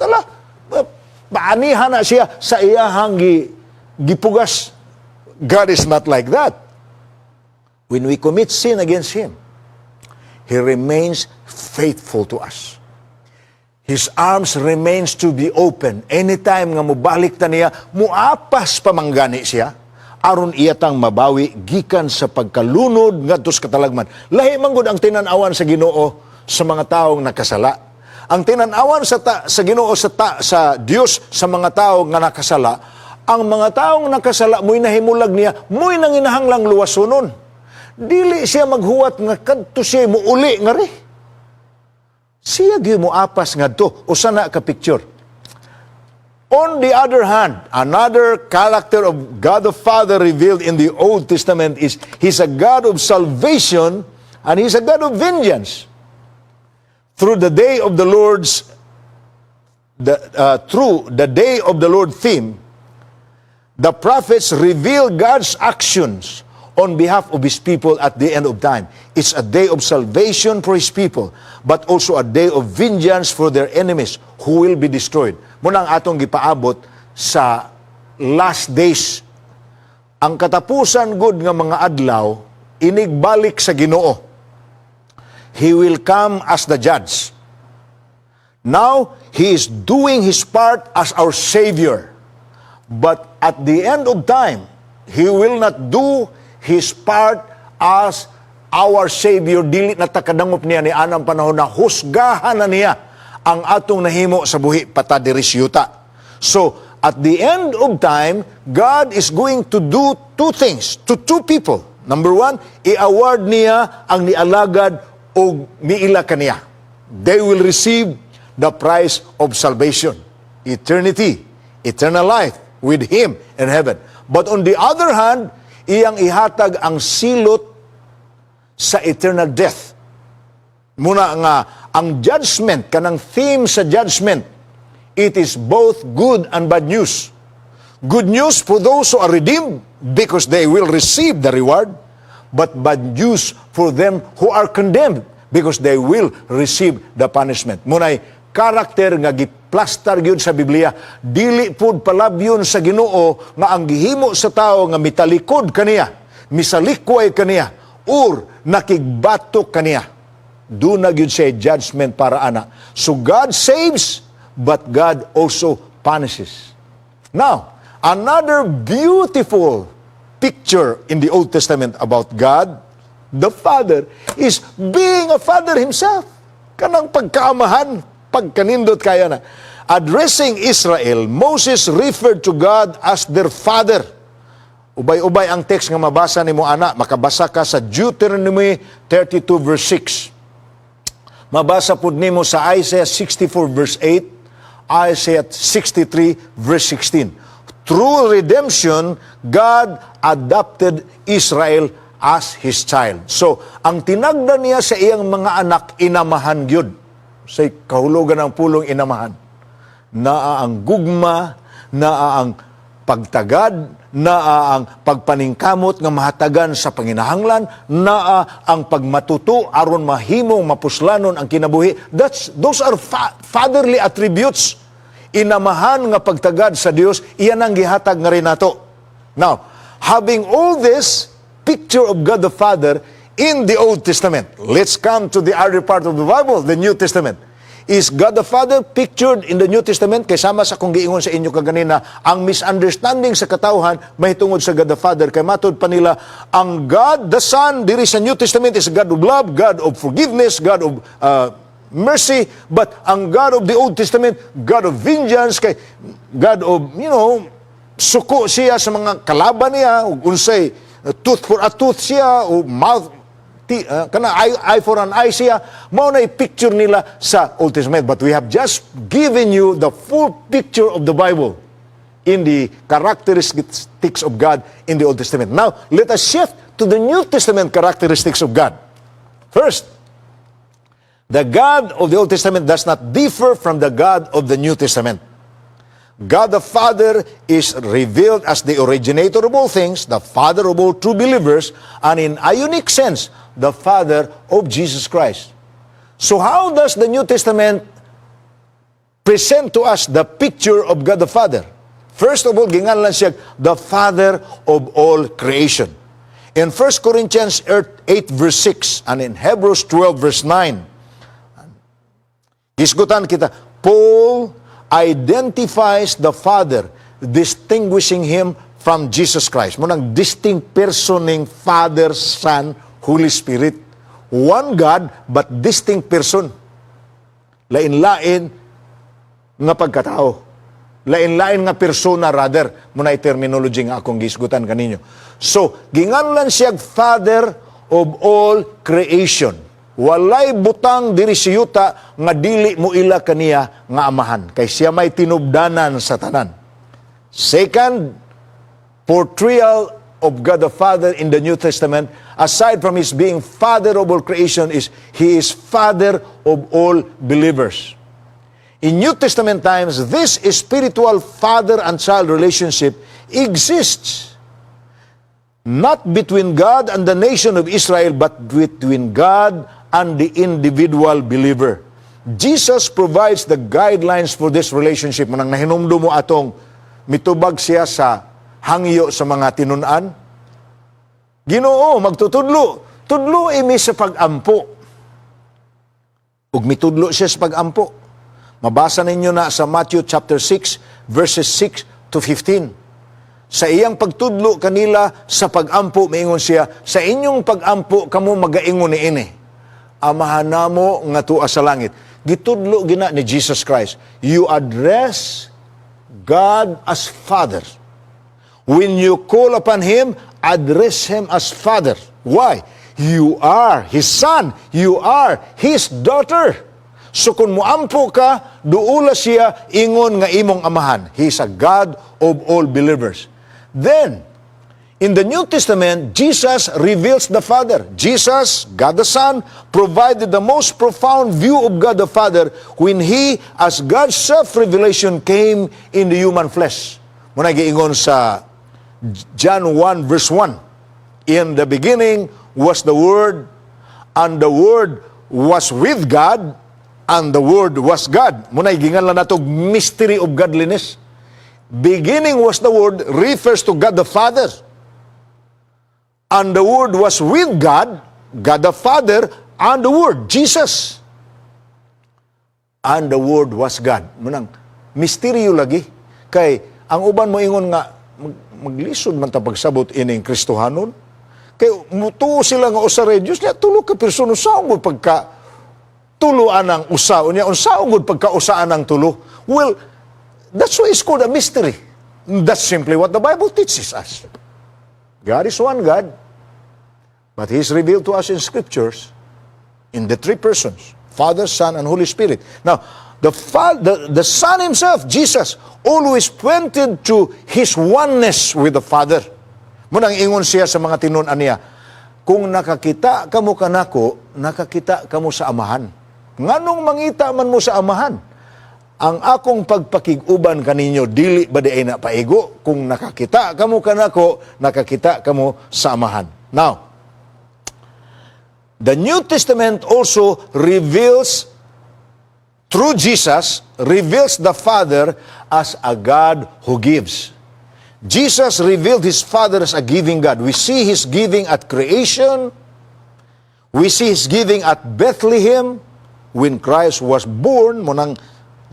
paanihan na siya sa iyahang gipugas. God is not like that. When we commit sin against Him, He remains faithful to us. His arms remains to be open. Anytime nga mubalik ta niya, muapas pamanggani siya, aron iyatang mabawi, gikan sa pagkalunod ngadto sa katalagman. Lahi man gud ang tinan-awan sa Ginoo sa mga taong nakasala. Ang tinanawan sa Ginoo sa Dios sa mga tao nga nakasala, ang mga taong nakasala mo'y nahimulag niya, mo'y nanginahanglang luwasonon. Dili siya maghuwat nga kadto siya muuli nga ri. Siya gyud moapas ngadto usa na ka picture. On the other hand, another character of God the Father revealed in the Old Testament is He's a God of salvation and He's a God of vengeance. Through the day of the Lord's, through the day of the Lord theme, the prophets reveal God's actions on behalf of His people at the end of time. It's a day of salvation for His people, but also a day of vengeance for their enemies who will be destroyed. Muna ang atong gipaabot sa last days. Ang katapusan gud nga mga adlaw, inigbalik sa Ginoo. He will come as the judge. Now, He is doing His part as our Savior. But at the end of time, He will not do His part as our Savior. Dili na takadangop niya ni anang panahon na husgahan na niya ang atong nahimo sa buhi patadiris yuta. So, at the end of time, God is going to do two things to two people. Number one, i-award niya ang nialagad o miila kaniya. They will receive the prize of salvation, eternity, eternal life with Him in heaven. But on the other hand, iyang ihatag ang silot sa eternal death. Muna nga, ang judgment, kanang theme sa judgment, it is both good and bad news. Good news for those who are redeemed because they will receive the reward, but bad news for them who are condemned because they will receive the punishment. Munay karakter nga giplastar gyud sa Biblia, dili pud palabyon sa Ginoo nga ang gihimo sa tao nga mitalikod kaniya, misalikway kaniya, or nakigbatok kaniya. Do na gyud say judgment para ana. So God saves, but God also punishes. Now, another beautiful picture in the Old Testament about God, the Father, is being a Father Himself. Kanang pagkaamahan, pagkanindot kaya na. Addressing Israel, Moses referred to God as their Father. Ubay-ubay ang text nga mabasa ni mo, ana. Makabasa ka sa Deuteronomy 32 verse 6. Mabasa po nimo sa Isaiah 64 verse 8, Isaiah 63 verse 16. Through redemption, God adopted Israel as His child. So, ang tinagda niya sa iyang mga anak, inamahan gyud. Say kahulugan ng pulong inamahan. Naa ang gugma, naa ang pagtagad, naa ang pagpaningkamot nga mahatagan sa panginahanglan, naa ang pagmatuto aron mahimong mapuslanon ang kinabuhi. Those are fatherly attributes. Inamahan nga pagtagad sa Dios, iyan ang gihatag nga rin nato. Now, having all this picture of God the Father in the Old Testament, let's come to the other part of the Bible, the New Testament. Is God the Father pictured in the New Testament? Kay sama sa kung giingon sa inyo kaganina, ang misunderstanding sa katawhan mahitungod sa God the Father. Kay matod pa nila, ang God the Son diri sa New Testament is God of love, God of forgiveness, God of mercy, but ang God of the Old Testament, God of vengeance, kay God of, suko siya sa mga kalaban niya, unsay tooth for a tooth siya, o mouth, eye for an eye siya. Mao na i-picture nila sa Old Testament. But we have just given you the full picture of the Bible in the characteristics of God in the Old Testament. Now, let us shift to the New Testament characteristics of God. First, the God of the Old Testament does not differ from the God of the New Testament. God the Father is revealed as the originator of all things, the Father of all true believers, and in a unique sense, the Father of Jesus Christ. So how does the New Testament present to us the picture of God the Father? First of all, ginganlan siya, the Father of all creation. In 1 Corinthians 8 verse 6 and in Hebrews 12 verse 9, hisgutan kita, Paul identifies the Father, distinguishing Him from Jesus Christ. Munang distinct personing Father, Son, Holy Spirit. One God, but distinct person. Lain-lain nga pagkatao. Lain-lain nga persona rather. Munay terminology nga akong gisgutan kaninyo. So, ginganlan siya Father of all creation. Walay butang diri sa yuta nga dili mo ila kaniya nga amahan. Kay siya may tinubdanan sa tanan. Second, portrayal of God the Father in the New Testament, aside from His being Father of all creation, is He is Father of all believers. In New Testament times, this spiritual father and child relationship exists. Not between God and the nation of Israel, but between God and the individual believer. Jesus provides the guidelines for this relationship. Manang nahinumdo mo atong mitubag siya sa hangyo sa mga tinunan. Ginoo, magtutudlo. Tudlo imi sa pag-ampo. Ug mitudlo siya sa pag-ampo. Mabasa ninyo na sa Matthew chapter 6, verses 6 to 15. Sa iyang pagtudlo kanila sa pag-ampo, maingon siya, sa inyong pag-ampo, kamo magaingon ni ini. Amahan namo nga tuwa sa langit. Gitudlo gina ni Jesus Christ. You address God as Father. When you call upon Him, address Him as Father. Why? You are His Son. You are His daughter. So kung muampo ka, duula siya ingon nga imong amahan. He is a God of all believers. Then, in the New Testament, Jesus reveals the Father. Jesus, God the Son, provided the most profound view of God the Father when He, as God's self-revelation, came in the human flesh. Muna giingon sa John 1 verse 1. In the beginning was the Word, and the Word was with God, and the Word was God. Muna gingan lang natog mystery of godliness. Beginning was the Word refers to God the Father. And the Word was with God, God the Father, and the Word, Jesus. And the Word was God. Munang, misteryo lagi. Kay, ang uban mo ingon nga, maglisod man ta pagsabot ining Kristohanon. Kay, mutuo sila nga usare, Diyos niya, tulo ka persono, saan mo pagka tuluan ang usa, unya, saan mo pagka usaan ang tulo? Well, that's why it's called a mystery. That's simply what the Bible teaches us. God is one God, but He is revealed to us in Scriptures in the three persons, Father, Son, and Holy Spirit. Now, the Son Himself, Jesus, always pointed to His oneness with the Father. Munang ingon siya sa mga tinunan niya, kung nakakita kamo kanako, nakakita kamo sa Amahan. Nganong mangita man mo sa Amahan? Ang akong pagpakiguban kaninyo, dili ba di ay napaigo? Kung nakakita kamo kanako, nakakita kamo sa Amahan. Now, the New Testament also reveals, through Jesus, reveals the Father as a God who gives. Jesus revealed His Father as a giving God. We see His giving at creation. We see His giving at Bethlehem when Christ was born. Munang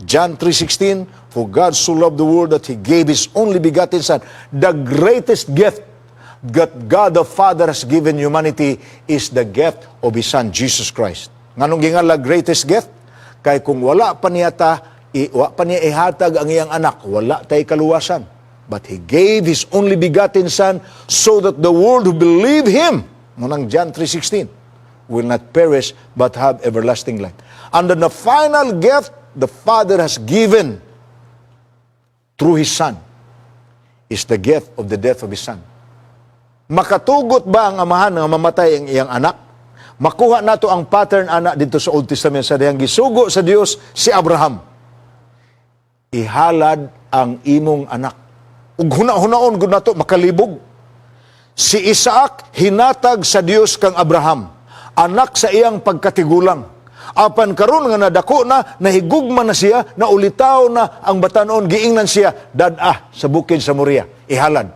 John 3:16, for God so loved the world that He gave His only begotten Son. The greatest gift that God the Father has given humanity is the gift of His Son, Jesus Christ. Nganong gingala greatest gift? Kay kung wala pa niya ihatag ang iyang anak, wala tay kaluwasan. But He gave His only begotten Son so that the world who believe Him, munang John 3:16, will not perish but have everlasting life. And then the final gift the Father has given through His Son is the gift of the death of His Son. Makatugot ba ang amahan nga mamatay ang iyang anak? Makuha nato ang pattern anak dito sa Old Testament sa diyang gisugo sa Dios si Abraham. Ihalad ang imong anak. Ug huna-hunaon gud nato makalibog. Si Isaac hinatag sa Dios kang Abraham, anak sa iyang pagkatigulang. Apan karon nga nadako na, nahigugma na siya, naulitaw na ang batanon, giingnan siya, dad-ah sa bukid sa Moria, ihalad.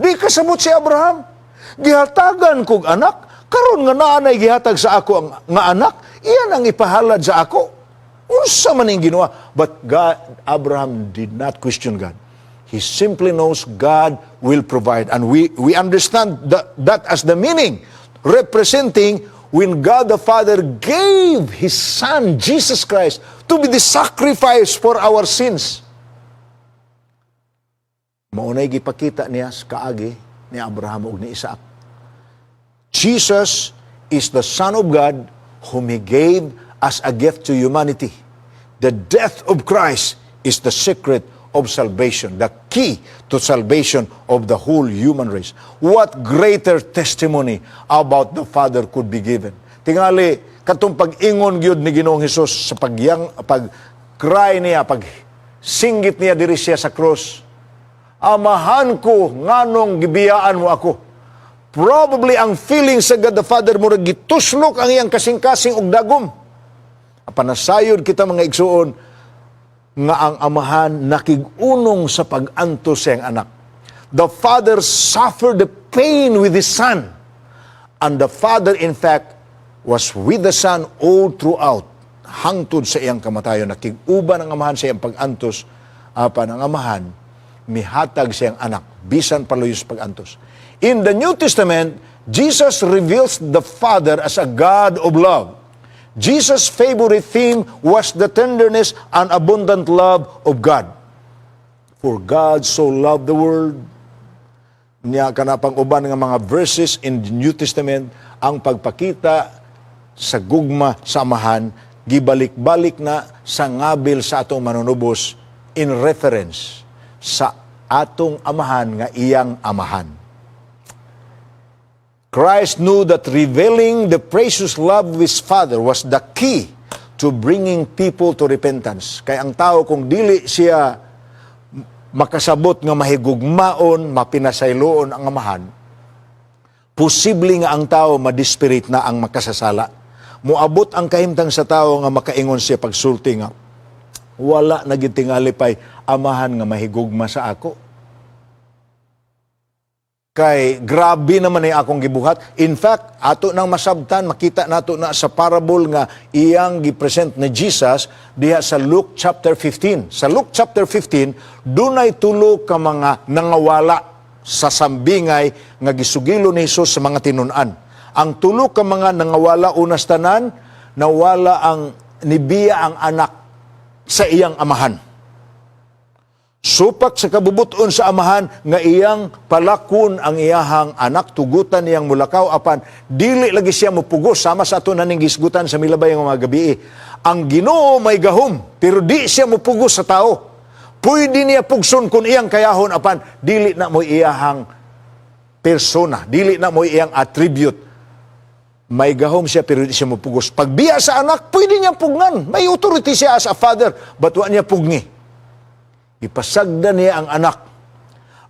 Di kasabot si Abraham. Gihatagan kog anak, karon nga naanay gihatag sa ako ang nga anak, iyan ang ipahalad sa ako. Unsa man ning ginawa? But God, Abraham did not question God. He simply knows God will provide. And we understand that as the meaning, representing when God the Father gave His Son, Jesus Christ, to be the sacrifice for our sins. Maunay gipakita niya sa kaagi ni Abraham ug ni Isaac. Jesus is the Son of God whom He gave as a gift to humanity. The death of Christ is the secret of salvation, the key to salvation of the whole human race. What greater testimony about the Father could be given? Tingali, katong pag-ingon gyud ni Ginoong Hesus sa pag-cry niya, pag-singgit niya diri siya sa cross, Amahan ko, nganong gibiyaan mo ako? Probably ang feeling sa God the Father mo gituslok ang iyang kasing-kasing og dagom. Apanasayod kita mga igsuon nga ang amahan nakigunong sa pag-antos sa iyang anak. The Father suffered the pain with His Son. And the Father, in fact, was with the Son all throughout. Hangtod sa iyang kamatayon. Nakiguban ang amahan sa iyang pag-antos. Apan ang amahan, mihatag sa iyang anak. Bisan paluyos pag-antos. In the New Testament, Jesus reveals the Father as a God of love. Jesus' favorite theme was the tenderness and abundant love of God. For God so loved the world. Niya kanapang uban nga mga verses in the New Testament, ang pagpakita sa gugma sa amahan, gibalik-balik na sa ngabil sa atong manunubos in reference sa atong amahan nga iyang amahan. Christ knew that revealing the precious love of His Father was the key to bringing people to repentance. Kaya ang tao kung dili siya makasabot nga mahigugmaon, mapinasayloon ang amahan, posible nga ang tao madispirit na ang makasasala. Muabot ang kahimtang sa tao nga makaingon siya pagsulti nga, wala na gyud tingali pay amahan nga mahigugma sa ako. Kay grabe naman ay akong gibuhat. In fact, ato nang masabtan, makita nato na sa parable nga iyang gipresent ni Jesus diha sa Luke chapter 15. Sa Luke chapter 15, dunay tulo ka mga nangawala sa sambingay nga gisugilo ni Jesus sa mga tinun-an. Ang tulo ka mga nangawala unas tanan, nawala ang nibiya ang anak sa iyang amahan. Supak sa kabubuton sa amahan nga iyang palakon ang iyahang anak, tugutan niyang mulakaw apan dili lagi siya mupugos sama sa ato naning gisgutan sa milabay nga mga gabi. Ang Ginoo may gahom pero di siya mupugos sa tao. Pwede niya pugson kun iyang kayahon apan dili na mo iyahang persona, dili na mo iyang attribute. May gahom siya pero di siya mupugos. Pagbiya sa anak, pwede niya pugnan. May authority siya as a father, but wa niya pugni. Ipasagda niya ang anak.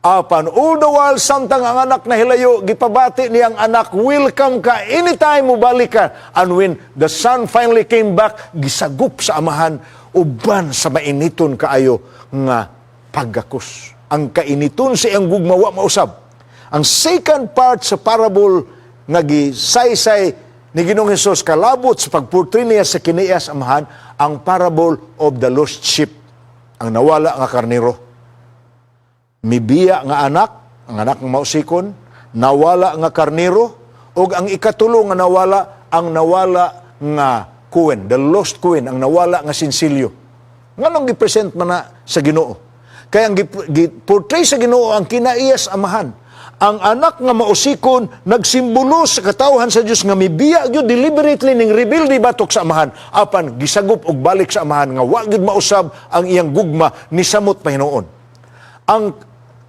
Apan, all the while, samtang ang anak na hilayo, gipabati niya ang anak, welcome ka, anytime mo balik ka. And when the son finally came back, gisagup sa amahan, uban sa mainiton kaayo nga paggakus. Ang kainiton sa iyang gugmawa mausab. Ang second part sa parable nga gisaysay ni Ginoong Hesus kalabot sa pagportray niya sa kinias amahan, ang parable of the lost sheep. Ang nawala nga karnero. Mibiya nga anak, ang anak ng mausikon, nawala nga karnero, o ang ikatulo nga nawala, ang nawala nga kuwen, the lost kuwen, ang nawala nga sinsilyo. Nganong gipresent man na sa Ginoo? Kaya ang giportray sa Ginoo ang kinaiyas amahan. Ang anak nga mausikon nagsimbolo sa katawhan sa Dios nga mibiya gyud deliberately ning rebelde batok sa amahan apan gisagop og balik sa amahan nga wa gyud mausab ang iyang gugma ni samot pa hinuon. Ang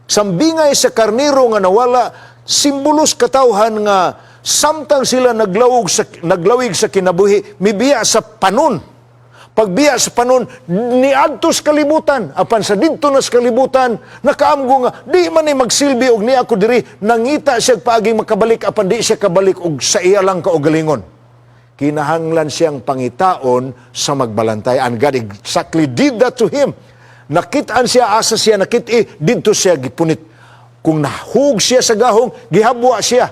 sambingay sa karnero nga nawala simbolos katawhan nga samtang sila naglawig sa kinabuhi mibiya sa panon. Pagbiya sa panon, niadto sa kalibutan. Apan sa didto na sa kalibutan, nakaamgo nga, di man ni magsilbi og niya ako diri, nangita siya paaging makabalik, apan di siya kabalik og sa iya lang kaugalingon. Kinahanglan siyang pangitaon sa magbalantay. And God exactly did that to him. Nakitaan siya, asa siya, didto siya gipunit. Kung nahug siya sa gahong, gihabwa siya.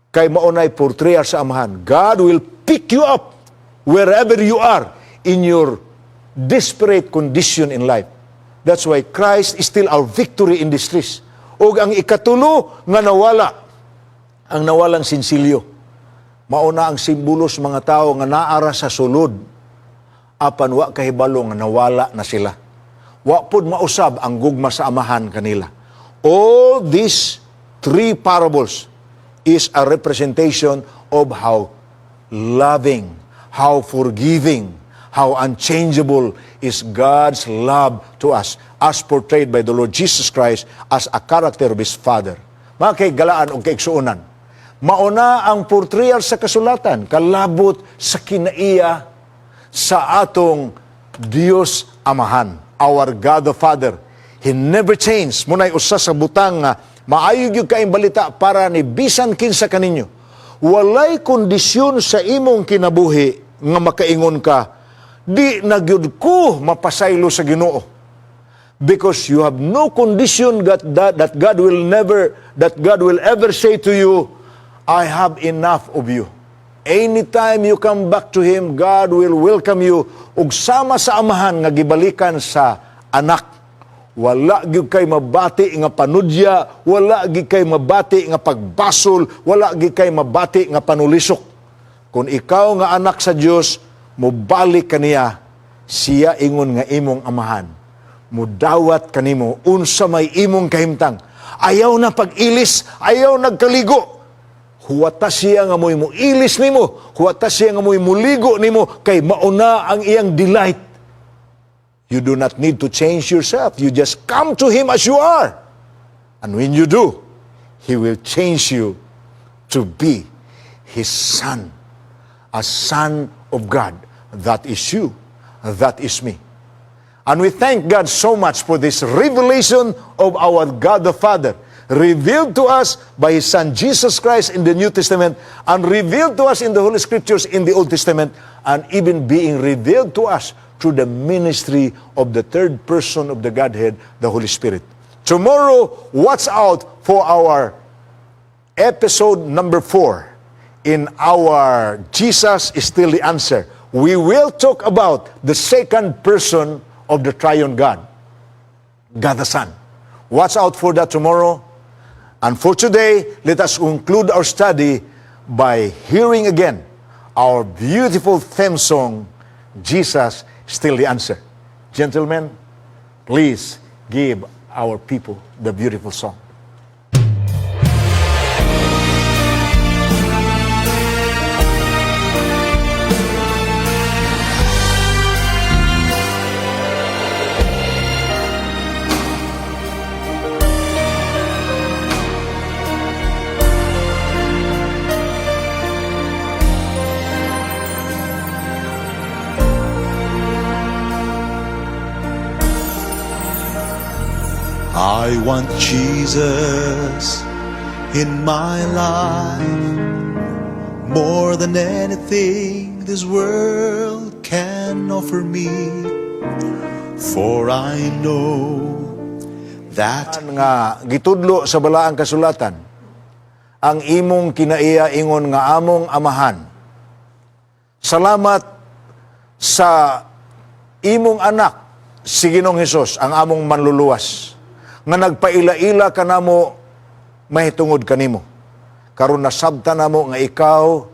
Kay maunay portrayal sa amahan. God will pick you up wherever you are in your desperate condition in life. That's why Christ is still our victory in distress. O ang ikatulo nga nawala, ang nawalang sinsilyo. Mauna ang simbolos mga tao nga naara sa sulod. Apan wa kahibalo nga nawala na sila. Wa pud mausab ang gugma sa amahan kanila. All these three parables is a representation of how loving, how forgiving, how unchangeable is God's love to us as portrayed by the Lord Jesus Christ as a character of His Father. Mga kaigalaan o kaigsuunan, mauna ang portrayal sa kasulatan, kalabot sa kinaiya sa atong Diyos Amahan, our God the Father. He never changed. Muna'y usa sa butang nga Maayo gyud kaayong balita para ni bisan kinsa kaninyo. Walay kondisyon sa imong kinabuhi nga makaingon ka, di na gyud ko mapasaylo sa Ginoo. Because you have no condition that God will ever say to you, I have enough of you. Anytime you come back to Him, God will welcome you ug sama sa amahan nga gibalikan sa anak. Wala gyud kay mabati nga panudya, wala gyud kay mabati nga pagbasol, wala gyud kay mabati nga panulisok. Kung ikaw nga anak sa Dios, mobalik kaniya, siya ingon nga imong amahan. Mudawat kanimo unsa may imong kahimtang. Ayaw na pag-ilis, ayaw nagkaligo. Huwata siya nga mo'y mo ilis nimo, huwata siya nga mo'y muligo nimo kay mauna ang iyang delight. You do not need to change yourself. You just come to Him as you are. And when you do, He will change you to be His Son. A Son of God. That is you. That is me. And we thank God so much for this revelation of our God the Father, revealed to us by His Son Jesus Christ in the New Testament, and revealed to us in the Holy Scriptures in the Old Testament, and even being revealed to us through the ministry of the third person of the Godhead, the Holy Spirit. Tomorrow, watch out for our episode number 4 in our Jesus is Still the Answer. We will talk about the second person of the triune God, God the Son. Watch out for that tomorrow. And for today, let us conclude our study by hearing again our beautiful theme song, Jesus Still the Answer. Gentlemen, please give our people the beautiful song. I want Jesus in my life more than anything this world can offer me, for I know that Nga gitudlo sa balaang kasulatan, ang imong kinaiya ingon nga among amahan. Salamat sa imong anak, si Ginoong Hesus, ang among manluluwas, nga nagpaila-ila kanamo mahitungod kanimo. Karon nasabta namo nga ikaw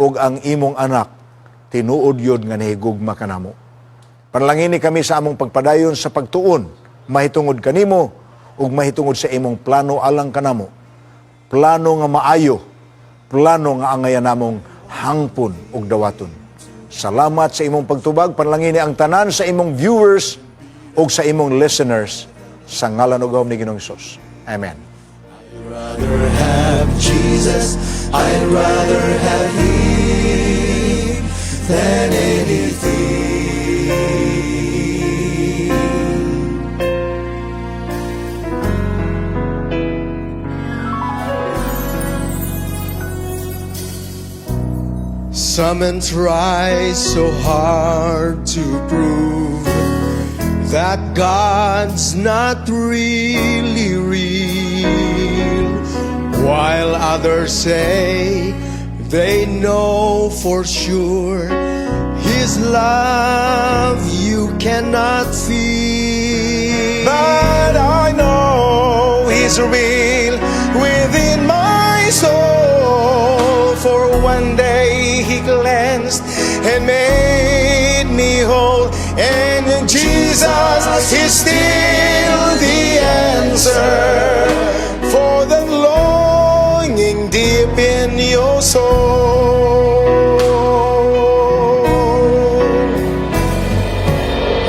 ug ang imong anak tinuod yod nga nahigugma kanamo. Panalangini kami sa among pagpadayon sa pagtuon mahitungod kanimo ug mahitungod sa imong plano alang kanamo. Plano nga maayo, plano nga angayan namong hangpon ug dawaton. Salamat sa imong pagtubag. Panalangini ang tanan sa imong viewers ug sa imong listeners sa ngalan ug gahom ni Ginoong Hesus. Amen. I'd rather have Jesus, I'd rather have Him than anything. Some men try so hard to prove that God's not really real, while others say they know for sure His love you cannot feel. But I know He's real within my soul, for one day He cleansed and made me whole. And Jesus is still the answer for the longing deep in your soul.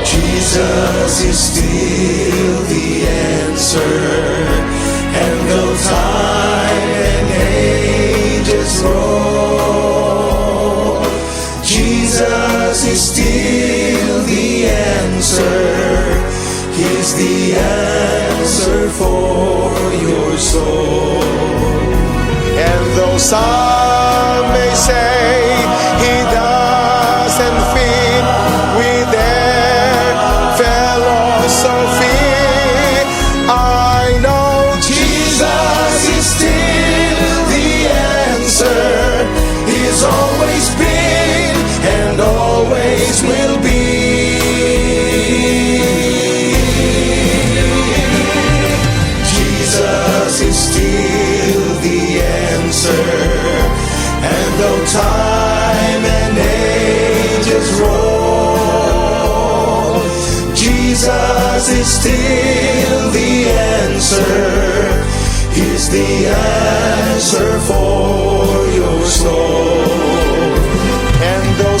Jesus is still the answer, and though time and ages roll, Jesus is still the answer. He's the answer for your soul. And though some may say he doesn't fit with their philosophy, I know Jesus is still the answer. He's always been and always will be. Jesus is still the answer. And though time and ages roll, Jesus is still the answer. He's the answer for your soul. And though